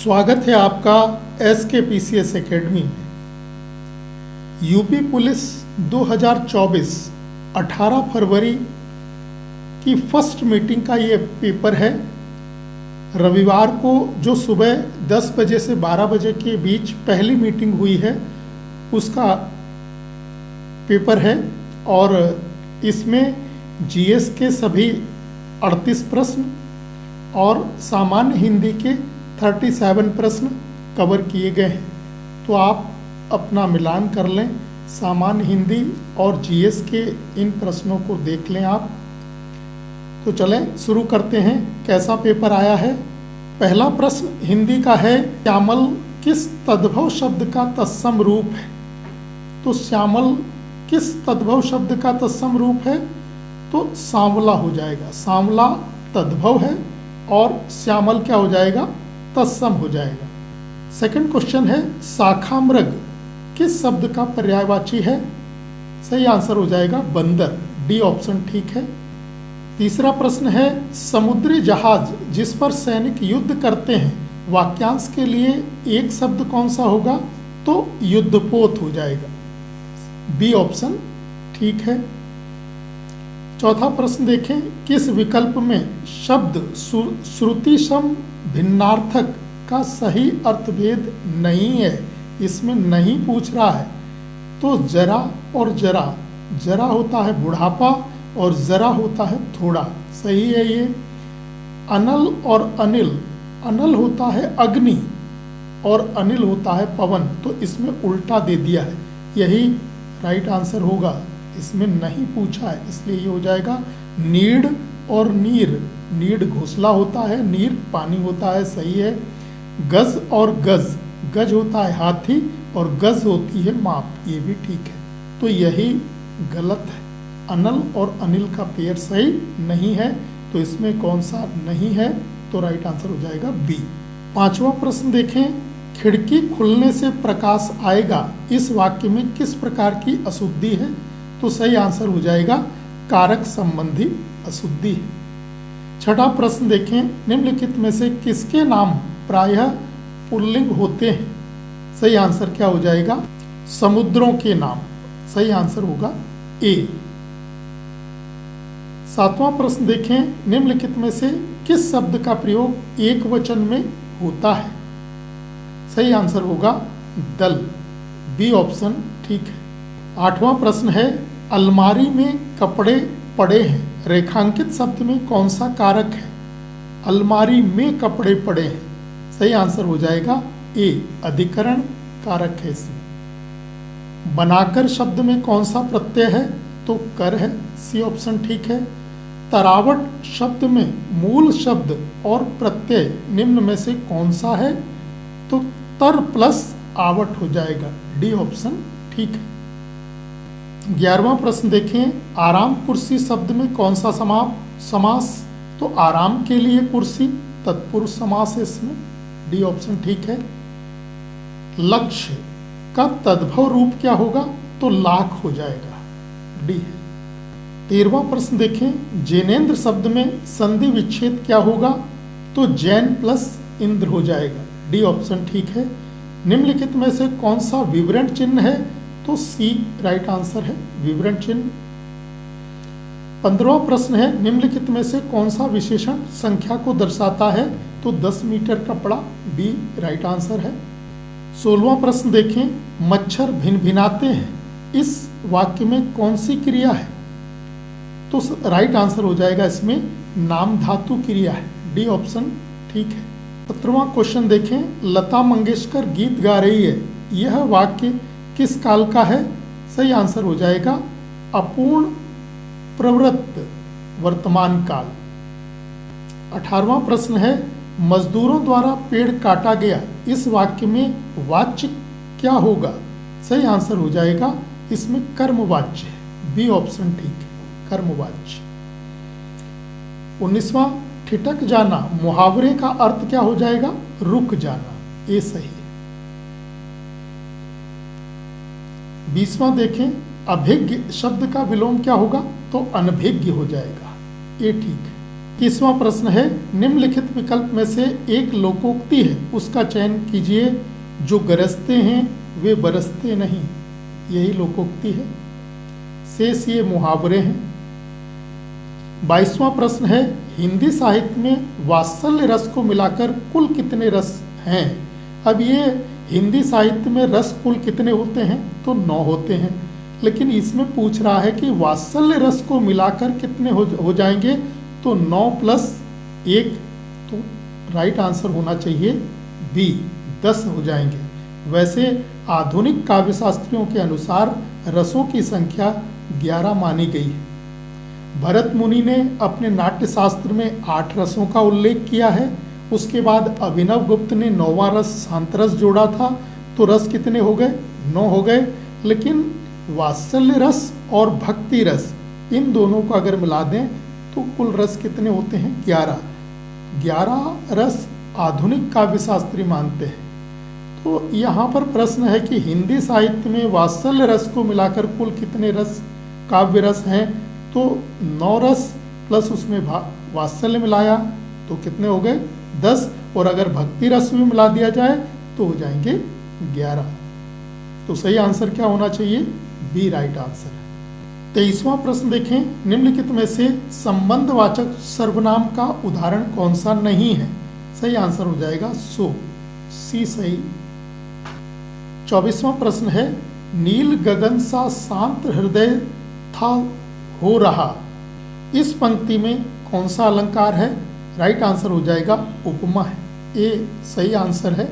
स्वागत है आपका SKPCS एकेडमी में। यूपी पुलिस 2024 18 फरवरी की फर्स्ट मीटिंग का ये पेपर है। रविवार को जो सुबह 10 बजे से 12 बजे के बीच पहली मीटिंग हुई है उसका पेपर है और इसमें जीएस के सभी 38 प्रश्न और सामान्य हिंदी के 37 प्रश्न कवर किए गए हैं। तो आप अपना मिलान कर लें, सामान्य हिंदी और जीएस के इन प्रश्नों को देख लें आप। तो चलें शुरू करते हैं कैसा पेपर आया है। पहला प्रश्न हिंदी का है, श्यामल किस तद्भव शब्द का तत्सम रूप है? तो श्यामल किस तद्भव शब्द का तत्सम रूप है? तो सांवला हो जाएगा। सांवला तद्भव है और श्यामल क्या हो जाएगा? तत्सम हो जाएगा। सेकंड क्वेश्चन है, शाखामृग किस शब्द का पर्यायवाची है? सही आंसर हो जाएगा बंदर, डी ऑप्शन ठीक है। तीसरा प्रश्न है, समुद्री जहाज जिस पर सैनिक युद्ध करते हैं वाक्यांश के लिए एक शब्द कौन सा होगा? तो युद्धपोत हो जाएगा, बी ऑप्शन ठीक है। चौथा प्रश्न देखें, किस विकल्प में शब्द श्रुति सम भिन्नार्थक का सही अर्थभेद नहीं है? इसमें नहीं पूछ रहा है। तो जरा और जरा, जरा होता है बुढ़ापा और जरा होता है थोड़ा, सही है ये। अनल और अनिल, अनल होता है अग्नि और अनिल होता है पवन, तो इसमें उल्टा दे दिया है, यही राइट आंसर होगा। इसमें नहीं पूछा है इसलिए ये हो जाएगा नीड और नीर। नीड घोंसला होता है, नीर पानी होता है, सही है। गज और गज, गज होता है हाथी और गज होती है माप, ये भी ठीक है। तो यही गलत है, अनल और अनिल का पेयर सही नहीं है। तो इसमें कौन सा नहीं है? तो राइट आंसर हो जाएगा बी। पांचवा प्रश्न देखें, खिड़की खुलने से प्रकाश आएगा इस वाक्य में किस प्रकार की अशुद्धि है? तो सही आंसर हो जाएगा कारक संबंधी अशुद्धि है। छठा प्रश्न देखें, निम्नलिखित में से किसके नाम प्रायः पुल्लिंग होते हैं? सही आंसर क्या हो जाएगा? समुद्रों के नाम, सही आंसर होगा ए। सातवां प्रश्न देखें, निम्नलिखित में से किस शब्द का प्रयोग एक वचन में होता है? सही आंसर होगा दल, बी ऑप्शन ठीक है। आठवां प्रश्न है, अलमारी में कपड़े पड़े हैं रेखांकित शब्द में कौन सा कारक है? अलमारी में कपड़े पड़े हैं, सही आंसर हो जाएगा ए, अधिकरण कारक है इसमें। बनाकर शब्द में कौन सा प्रत्यय है? तो कर है, सी ऑप्शन ठीक है। तरावट शब्द में मूल शब्द और प्रत्यय निम्न में से कौन सा है? तो तर प्लस आवट हो जाएगा, डी ऑप्शन ठीक है। 11वां प्रश्न देखें, आराम कुर्सी शब्द में कौन सा समास? तो आराम के लिए कुर्सी, तत्पुरुष समास है इसमें, डी ऑप्शन ठीक है। लक्ष्य का तद्भव रूप क्या होगा? तो लाख हो जाएगा, डी है। 13वां प्रश्न देखें, जैनेन्द्र शब्द में संधि विच्छेद क्या होगा? तो जैन प्लस इंद्र हो जाएगा, डी ऑप्शन ठीक है। निम्नलिखित में से कौन सा विवरण चिन्ह है? तो सी राइट आंसर है, विवरण चिन्ह। 15वां प्रश्न है, निम्नलिखित में से कौन सा विशेषण संख्या को दर्शाता है? तो 10 मीटर कपड़ा, बी राइट आंसर है। 16वां प्रश्न देखें, मच्छर भिनभिनाते हैं इस वाक्य में कौन सी क्रिया है? तो राइट आंसर हो जाएगा इसमें नाम धातु क्रिया है, डी ऑप्शन ठीक है। 17वां क्वेश्चन देखें, लता मंगेशकर गीत गा रही है, यह वाक्य किस काल का है? सही आंसर हो जाएगा अपूर्ण प्रवृत्त वर्तमान काल। 18वां प्रश्न है, मजदूरों द्वारा पेड़ काटा गया इस वाक्य में वाच्य क्या होगा? सही आंसर हो जाएगा इसमें कर्मवाच्य है, बी ऑप्शन ठीक है, कर्मवाच्य। 19वां, ठिठक जाना मुहावरे का अर्थ क्या हो जाएगा? रुक जाना, ये सही है। 20वां देखें, अभिज्ञ शब्द का विलोम क्या होगा? तो अनभिज्ञ हो जाएगा, ये ठीक है। 21वां प्रश्न है, निम्नलिखित विकल्प में से एक लोकोक्ति है, उसका चयन कीजिए। जो गरजते हैं वे बरसते नहीं, यही लोकोक्ति है। शेष ये मुहावरे हैं। 22वां प्रश्न है, हिंदी साहित्य में वात्सल्य रस को मिलाकर कुल कितने रस हैं? अब ये हिंदी साहित्य में रस कुल कितने होते हैं? तो 9 होते हैं, लेकिन इसमें पूछ रहा है कि वात्सल्य रस को मिलाकर कितने हो जाएंगे? तो 9 + 1, तो राइट आंसर होना चाहिए बी, 10 हो जाएंगे। वैसे आधुनिक काव्यशास्त्रियों के अनुसार रसों की संख्या 11 मानी गई है। भरत मुनि ने अपने नाट्यशास्त्र में 8 रसों का उल्लेख किया है। उसके बाद अभिनव गुप्त ने 9वां रस शांतरस जोड़ा था, तो रस कितने हो गए? 9 हो गए। लेकिन वात्सल्य रस और भक्ति रस, इन दोनों को अगर मिला दें तो कुल रस कितने होते हैं? 11। 11 रस आधुनिक काव्यशास्त्री मानते हैं। तो यहाँ पर प्रश्न है कि हिंदी साहित्य में वात्सल्य रस को मिलाकर कुल कितने रस काव्य रस हैं? तो 9 रस प्लस उसमें वात्सल्य मिलाया तो कितने हो गए? 10। और अगर भक्ति रस भी मिला दिया जाए तो हो जाएंगे 11। तो सही आंसर क्या होना चाहिए? बी राइट आंसर है। 23वां प्रश्न देखें, निम्नलिखित में से संबंधवाचक सर्वनाम का उदाहरण कौन सा नहीं है? सही आंसर हो जाएगा सो, सी सही। 24वां प्रश्न है, नील गगन सा शांत हृदय था हो रहा, इस पंक्ति में कौन सा अलंकार है? राइट आंसर हो जाएगा उपमा है, ए सही आंसर है।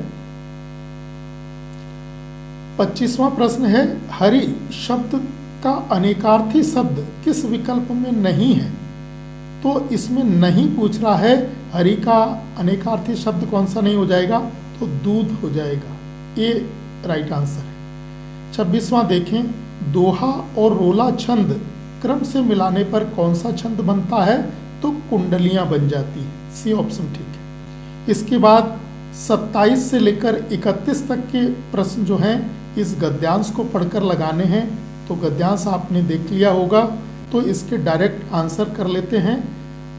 25वां प्रश्न है, हरि शब्द का अनेकार्थी शब्द किस विकल्प में नहीं है? तो इसमें नहीं पूछ रहा है, हरि का अनेकार्थी शब्द कौन सा नहीं हो जाएगा? तो दूध हो जाएगा, ए राइट आंसर है। 26वां देखें, दोहा और रोला छंद क्रम से मिलाने पर कौन सा छंद बनता है? तो कुंडलियां बन जाती है, सी ऑप्शन ठीक है। इसके बाद 27 से लेकर 31 तक के प्रश्न जो हैं इस गद्यांश को पढ़कर लगाने हैं। तो गद्यांश आपने देख लिया होगा, तो इसके डायरेक्ट आंसर कर लेते हैं।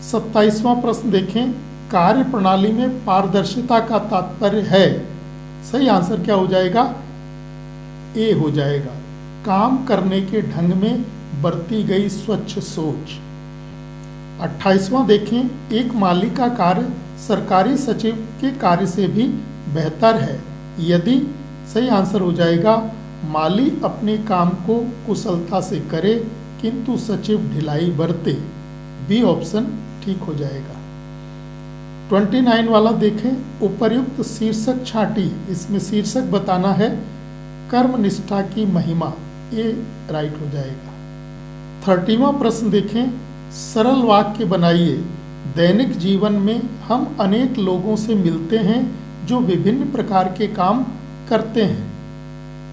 27वां प्रश्न देखें, कार्य प्रणाली में पारदर्शिता का तात्पर्य है। सही आंसर क्या हो जाएगा? ए हो जाएगा, काम करने के ढंग में बरती गई स्वच्छ सोच। 28वां देखें, एक माली का कार्य सरकारी सचिव के कार्य से भी बेहतर है यदि, सही आंसर हो जाएगा, माली अपने काम को कुशलता से करे किंतु सचिव ढिलाई बरते, बी ऑप्शन ठीक हो जाएगा। 29 वाला देखें, उपर्युक्त शीर्षक छांटी, इसमें शीर्षक बताना है कर्मनिष्ठा की महिमा, ए राइट हो जाएगा। 30वां प्रश्न देखें, सरल वाक्य बनाइए। दैनिक जीवन में हम अनेक लोगों से मिलते हैं जो विभिन्न प्रकार के काम करते हैं।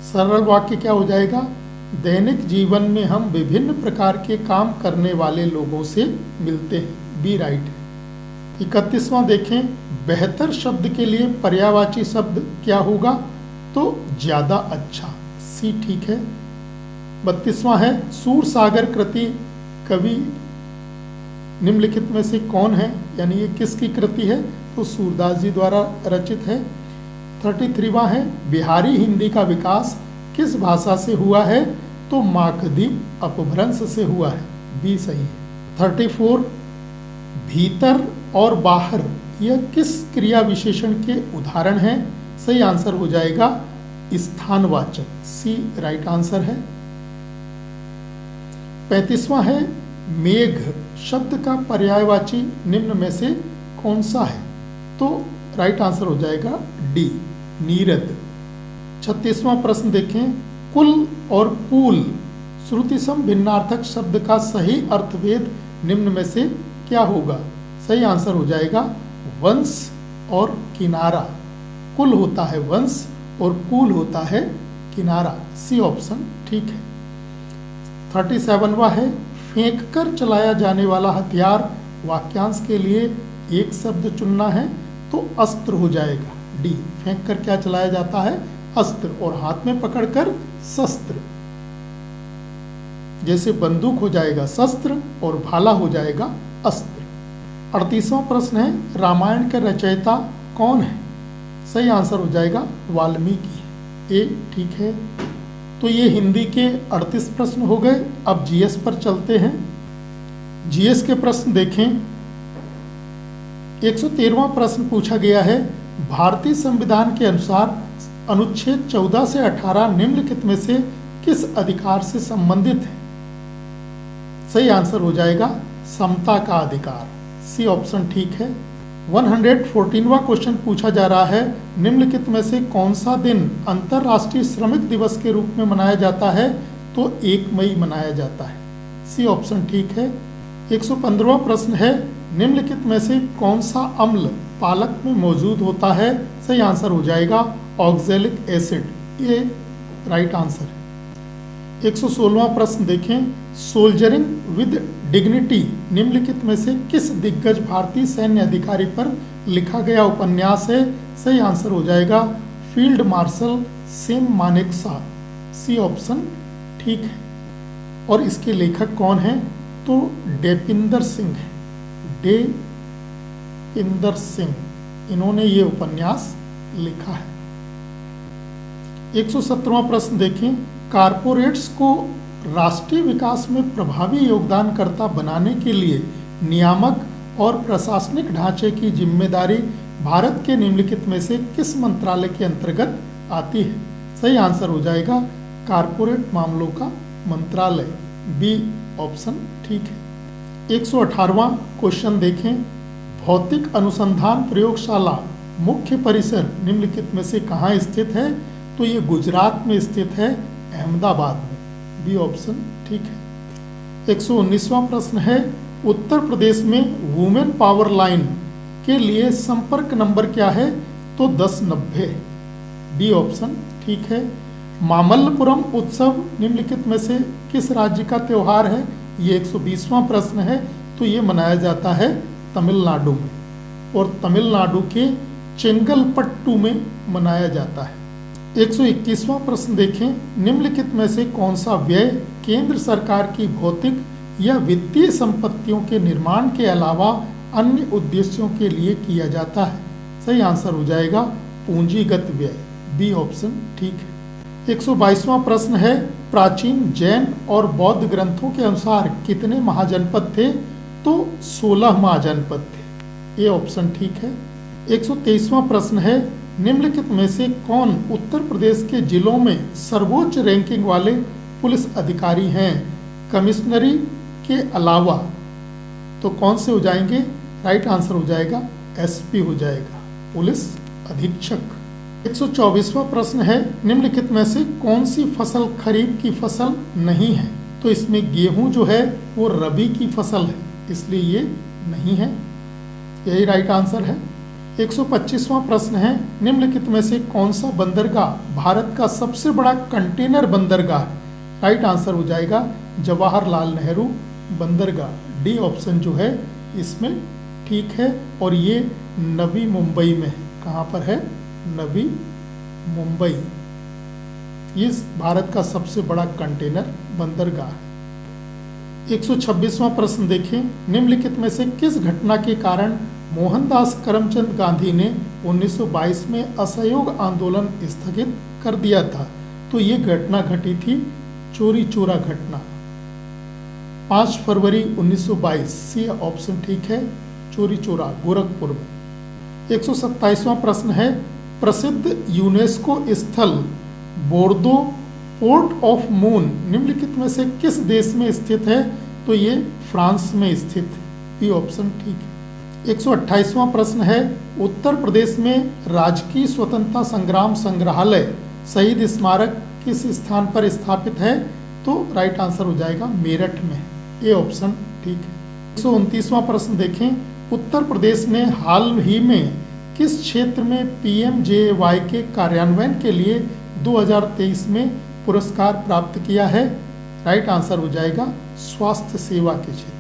सरल वाक्य क्या हो जाएगा? दैनिक जीवन में हम विभिन्न प्रकार के काम करने वाले लोगों से मिलते हैं, बी राइट है। 31वां देखें, बेहतर शब्द के लिए पर्यायवाची शब्द क्या होगा? तो ज्यादा अच्छा, सी ठीक है। 32वां है, सूर सागर कृति कवि निम्नलिखित में से कौन है? यानी ये किसकी कृति है? तो सूरदास जी द्वारा रचित है। 33वां है, बिहारी हिंदी का विकास किस भाषा से हुआ है? तो मागधी अपभ्रंश से हुआ है, बी सही है। 34, भीतर और बाहर यह किस क्रिया विशेषण के उदाहरण हैं? सही आंसर हो जाएगा स्थानवाचक, सी राइट आंसर है। 35वां है, मेघ शब्द का पर्यायवाची निम्न में से कौन सा है? तो राइट आंसर हो जाएगा डी, नीरद। 36वां प्रश्न देखें, कुल और कूल श्रुतिसम भिन्नार्थक शब्द का सही अर्थभेद निम्न में से क्या होगा? सही आंसर हो जाएगा वंश और किनारा। कुल होता है वंश और कूल होता है किनारा, सी ऑप्शन ठीक है। 37वां है, फेंक कर चलाया जाने वाला हथियार वाक्यांश के लिए एक शब्द चुनना है, तो अस्त्र हो जाएगा, डी। फेंक कर क्या चलाया जाता है? अस्त्र। और हाथ में पकड़कर शस्त्र, जैसे बंदूक हो जाएगा शस्त्र और भाला हो जाएगा अस्त्र। 38वां प्रश्न है रामायण के रचयिता कौन है? सही आंसर हो जाएगा वाल्मीकि। ए ठीक है। तो ये हिंदी के 38 प्रश्न हो गए। अब जीएस पर चलते हैं। जीएस के प्रश्न देखें। 113वां प्रश्न पूछा गया है भारतीय संविधान के अनुसार अनुच्छेद 14 से 18 निम्नलिखित में से किस अधिकार से संबंधित है? सही आंसर हो जाएगा समता का अधिकार। सी ऑप्शन ठीक है। 114वां क्वेश्चन पूछा जा रहा है निम्नलिखित में से कौन सा दिन अंतर्राष्ट्रीय श्रमिक दिवस के रूप में मनाया जाता है? तो 1 मई मनाया जाता है। सी ऑप्शन ठीक है। 115वां प्रश्न है निम्नलिखित में से कौन सा अम्ल पालक में मौजूद होता है? सही आंसर हो जाएगा ऑक्जेलिक एसिड। ये राइट आंसर है। 116वां प्रश्न देखें सोल्जरिंग विद डिग्निटी निम्नलिखित में से किस दिग्गज भारतीय सैन्य अधिकारी पर लिखा गया उपन्यास है? सही आंसर हो जाएगा field marshal Sam Manekshaw. C option ठीक है। और इसके लेखक कौन हैं? तो डेपिंदर सिंह है। डेपिंदर सिंह, इन्होंने ये उपन्यास लिखा है। 117वां प्रश्न देखें कारपोरेट्स को राष्ट्रीय विकास में प्रभावी योगदानकर्ता बनाने के लिए नियामक और प्रशासनिक ढांचे की जिम्मेदारी भारत के निम्नलिखित में से किस मंत्रालय के अंतर्गत आती है? सही आंसर हो जाएगा कारपोरेट मामलों का मंत्रालय। बी ऑप्शन ठीक है। 118वां क्वेश्चन देखें भौतिक अनुसंधान प्रयोगशाला मुख्य परिसर निम्नलिखित में से कहाँ स्थित है? तो ये गुजरात में स्थित है, अहमदाबाद में। बी ऑप्शन ठीक है। 119वां प्रश्न है उत्तर प्रदेश में वुमेन पावर लाइन के लिए संपर्क नंबर क्या है? तो 1090। डी ऑप्शन ठीक है। मामल्लपुरम उत्सव निम्नलिखित में से किस राज्य का त्योहार है? ये 120वां प्रश्न है। तो ये मनाया जाता है तमिलनाडु में, और तमिलनाडु के चेंगलपट्टू में मनाया जाता है। 121वां प्रश्न देखें निम्नलिखित में से कौन सा व्यय केंद्र सरकार की भौतिक या वित्तीय संपत्तियों के निर्माण के अलावा अन्य उद्देश्यों के लिए किया जाता है? सही आंसर हो जाएगा पूंजीगत व्यय। बी ऑप्शन ठीक है। 122वां प्रश्न है प्राचीन जैन और बौद्ध ग्रंथों के अनुसार कितने महाजनपद थे? तो 16 महाजनपद थे। ए ऑप्शन ठीक है। 123वां प्रश्न है निम्नलिखित में से कौन उत्तर प्रदेश के जिलों में सर्वोच्च रैंकिंग वाले पुलिस अधिकारी हैं कमिश्नरी के अलावा? तो कौन से हो जाएंगे? राइट आंसर हो जाएगा एसपी हो जाएगा, पुलिस अधीक्षक। 124वां प्रश्न है निम्नलिखित में से कौन सी फसल खरीफ की फसल नहीं है? तो इसमें गेहूं जो है वो रबी की फसल है, इसलिए ये नहीं है। यही राइट आंसर है। 125वां प्रश्न है निम्नलिखित में से कौन सा बंदरगाह भारत का सबसे बड़ा कंटेनर बंदरगाह है? राइट आंसर हो जाएगा जवाहरलाल नेहरू बंदरगाह। डी ऑप्शन जो है इसमें ठीक है। और ये नवी मुंबई में है। कहाँ पर है? नवी मुंबई। ये भारत का सबसे बड़ा कंटेनर बंदरगाह है। 126वां प्रश्न देखें निम्नलिखित में से किस घटना के कारण मोहनदास करमचंद गांधी ने 1922 में असहयोग आंदोलन स्थगित कर दिया था? तो ये घटना घटी थी चोरी चोरा घटना, 5 फरवरी 1922। सी ऑप्शन ठीक है, चोरी चोरा गोरखपुर में। 127वां प्रश्न है प्रसिद्ध यूनेस्को स्थल बोर्दो पोर्ट ऑफ मून निम्नलिखित में से किस देश में स्थित है? तो ये फ्रांस में स्थित है। बी ऑप्शन ठीक है। 128वां प्रश्न है उत्तर प्रदेश में राजकीय स्वतंत्रता संग्राम संग्रहालय शहीद स्मारक किस स्थान पर स्थापित है? तो राइट आंसर हो जाएगा मेरठ में। ए ऑप्शन ठीक है। 129वां प्रश्न देखें उत्तर प्रदेश ने हाल ही में किस क्षेत्र में PMJAY के कार्यान्वयन के लिए 2023 में पुरस्कार प्राप्त किया है? राइट आंसर हो जाएगा स्वास्थ्य सेवा के क्षेत्र में।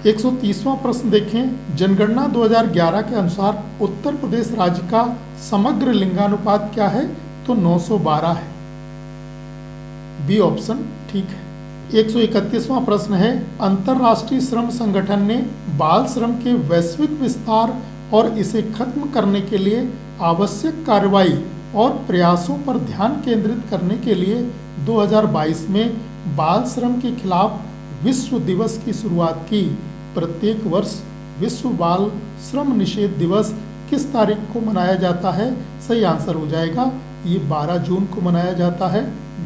130वां प्रश्न देखें जनगणना 2011 के अनुसार उत्तर प्रदेश राज्य का समग्र लिंगानुपात क्या है? तो 912 है। बी ऑप्शन ठीक है। 131वां प्रश्न है, अंतर्राष्ट्रीय श्रम संगठन ने बाल श्रम के वैश्विक विस्तार और इसे खत्म करने के लिए आवश्यक कार्रवाई और प्रयासों पर ध्यान केंद्रित करने के लिए 2022 में बाल श्रम के खिलाफ विश्व दिवस की शुरुआत की। प्रत्येक वर्ष विश्व बाल श्रम निषेध दिवस किस तारीख को मनाया जाता है? सही आंसर हो जाएगा ये 12 जून को मनाया जाता है।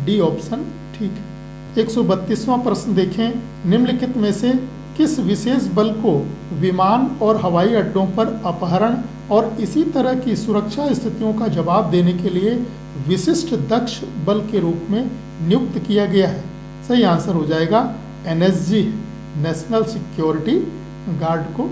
डी ऑप्शन ठीक है। 132वां प्रश्न देखें, निम्नलिखित में से किस विशेष बल को विमान और हवाई अड्डों पर अपहरण और इसी तरह की सुरक्षा स्थितियों का जवाब देने के लिए विशिष्ट दक्ष बल के रूप में नियुक्त किया गया है? सही आंसर हो जाएगा एनएसजी, नेशनल सिक्योरिटी गार्ड को।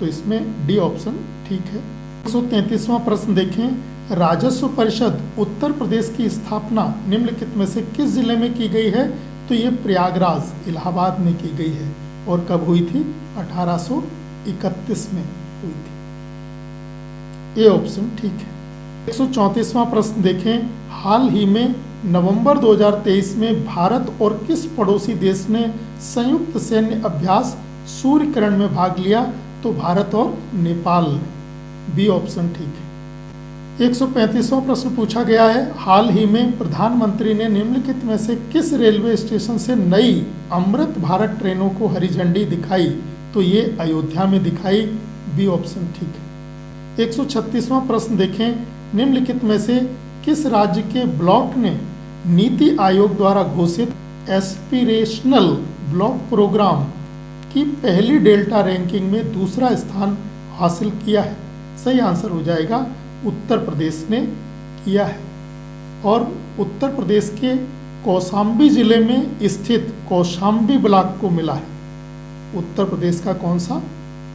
तो इसमें डी ऑप्शन ठीक है। 133वां प्रश्न देखें, राजस्व परिषद उत्तर प्रदेश की स्थापना निम्नलिखित में से किस जिले में की गई है? तो ये प्रयागराज, इलाहाबाद में की गई है। और कब हुई थी? 1831 में हुई थी। ए ऑप्शन ठीक है। 134वां प्रश्न देखें, हाल ही में नवंबर 2023 में भारत और किस पड़ोसी देश ने संयुक्त सैन्य अभ्यास सूर्यकिरण में भाग लिया? तो भारत और नेपाल ने। बी ऑप्शन ठीक है। 135वां प्रश्न पूछा गया है, हाल ही में प्रधानमंत्री ने निम्नलिखित में से किस रेलवे स्टेशन से नई अमृत भारत ट्रेनों को हरी झंडी दिखाई? तो ये अयोध्या में दिखाई। बी ऑप्शन ठीक है। 136वां प्रश्न देखें, निम्नलिखित में से किस राज्य के ब्लॉक ने नीति आयोग द्वारा घोषित एस्पिरेशनल ब्लॉक प्रोग्राम की पहली डेल्टा रैंकिंग में दूसरा स्थान हासिल किया है? सही आंसर हो जाएगा उत्तर प्रदेश ने किया है। और उत्तर प्रदेश के कौशाम्बी जिले में स्थित कौशाम्बी ब्लॉक को मिला है। उत्तर प्रदेश का कौन सा?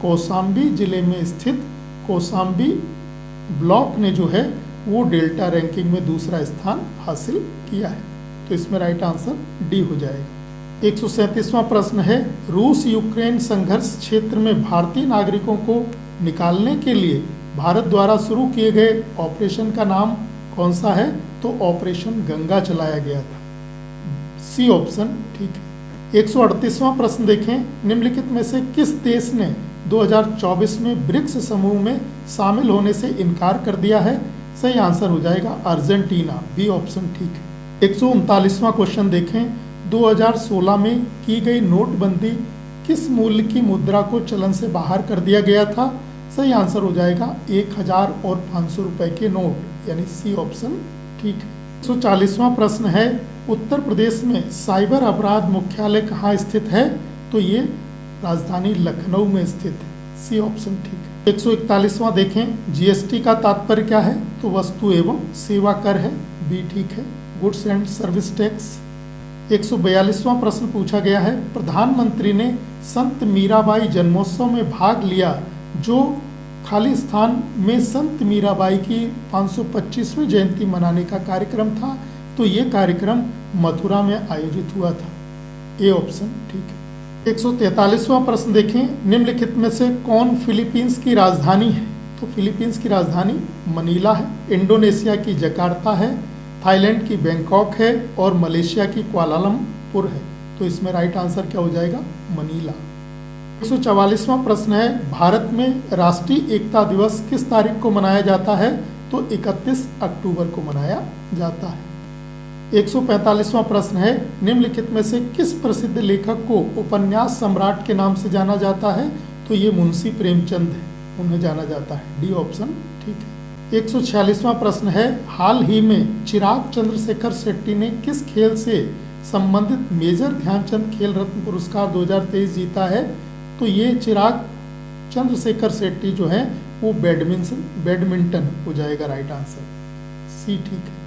कौशाम्बी जिले में स्थित कौशाम्बी ब्लॉक ने जो है वो डेल्टा रैंकिंग में दूसरा स्थान हासिल किया है। तो इसमें राइट आंसर डी हो जाएगा। 137वां प्रश्न है, रूस यूक्रेन संघर्ष क्षेत्र में भारतीय नागरिकों को निकालने के लिए भारत द्वारा शुरू किए गए ऑपरेशन का नाम कौन सा है? तो ऑपरेशन गंगा चलाया गया था। सी ऑप्शन ठीक है। 138वां प्रश्न देखें, निम्नलिखित में से किस देश ने 2024 में ब्रिक्स समूह में शामिल होने से इनकार कर दिया है? सही आंसर हो जाएगा अर्जेंटीना। बी ऑप्शन ठीक है। 139वां क्वेश्चन देखें, 2016 में की गई नोटबंदी किस मूल्य की मुद्रा को चलन से बाहर कर दिया गया था? सही आंसर हो जाएगा 1000 और 500 रुपए के नोट, यानी सी ऑप्शन ठीक है। 140वां प्रश्न है, उत्तर प्रदेश में साइबर अपराध मुख्यालय कहाँ स्थित है? तो ये राजधानी लखनऊ में स्थित है। सी ऑप्शन ठीक है। 141वां देखें, जीएसटी का तात्पर्य क्या है? तो वस्तु एवं सेवा कर है। बी ठीक है। Goods and service tax. 142वां प्रश्न पूछा गया है, प्रधानमंत्री ने संत मीराबाई जन्मोत्सव में भाग लिया जो खाली स्थान में संत मीराबाई की 525वीं जयंती मनाने का कार्यक्रम था। तो ये कार्यक्रम मथुरा में आयोजित हुआ था। ए ऑप्शन ठीक है। 143वां प्रश्न देखें, निम्नलिखित में से कौन फिलीपींस की राजधानी है? तो फिलीपींस की राजधानी मनीला है, इंडोनेशिया की जकार्ता है, थाईलैंड की बैंकॉक है और मलेशिया की कुआलालंपुर है। तो इसमें राइट आंसर क्या हो जाएगा? मनीला। 144वां प्रश्न है, भारत में राष्ट्रीय एकता दिवस किस तारीख को मनाया जाता है? तो 31 अक्टूबर को मनाया जाता है। 145वां प्रश्न है, निम्नलिखित में से किस प्रसिद्ध लेखक को उपन्यास सम्राट के नाम से जाना जाता है? तो ये मुंशी प्रेमचंद है, उन्हें जाना जाता है। डी ऑप्शन ठीक है। 146वां प्रश्न है, हाल ही में चिराग चंद्रशेखर शेट्टी ने किस खेल से संबंधित मेजर ध्यानचंद खेल रत्न पुरस्कार 2023 जीता है? तो ये चिराग चंद्रशेखर शेट्टी जो है वो बैडमिंटन हो जाएगा राइट आंसर। सी ठीक है।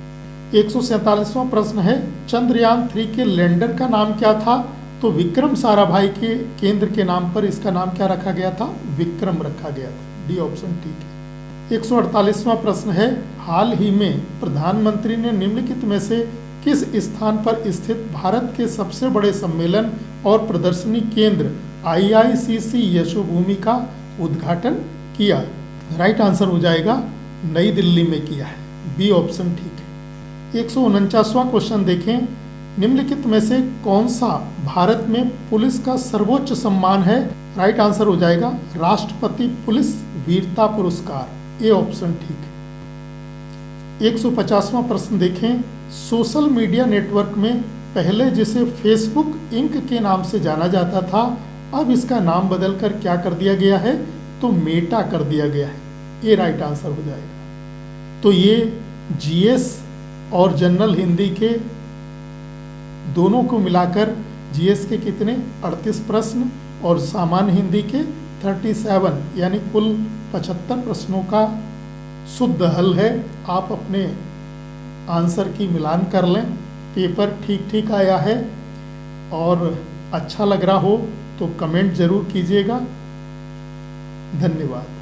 147वां प्रश्न है, चंद्रयान 3 के लैंडर का नाम क्या था? तो विक्रम साराभाई के केंद्र के नाम पर इसका नाम क्या रखा गया था? विक्रम रखा गया था। डी ऑप्शन ठीक है। 148वां प्रश्न है, हाल ही में प्रधानमंत्री ने निम्नलिखित में से किस स्थान पर स्थित भारत के सबसे बड़े सम्मेलन और प्रदर्शनी केंद्र IICC यशोभूमि का उद्घाटन किया? राइट आंसर हो जाएगा नई दिल्ली में किया है। बी ऑप्शन ठीक है। 149वां क्वेश्चन देखें, निम्नलिखित में से कौन सा भारत में पुलिस का सर्वोच्च सम्मान है? राइट आंसर हो जाएगा राष्ट्रपति पुलिस वीरता पुरस्कार। ए ऑप्शन ठीक है। 150वां प्रश्न देखें। सोशल मीडिया नेटवर्क में पहले जिसे फेसबुक इंक के नाम से जाना जाता था, अब इसका नाम बदलकर क्या कर दिया गया है? तो मेटा कर दिया गया है। ये राइट आंसर हो जाएगा। तो ये जीएस और जनरल हिंदी के दोनों को मिलाकर जीएस के कितने 38 प्रश्न और सामान्य हिंदी के 37 यानी कुल 75 प्रश्नों का शुद्ध हल है। आप अपने आंसर की मिलान कर लें। पेपर ठीक ठीक आया है और अच्छा लग रहा हो तो कमेंट ज़रूर कीजिएगा। धन्यवाद।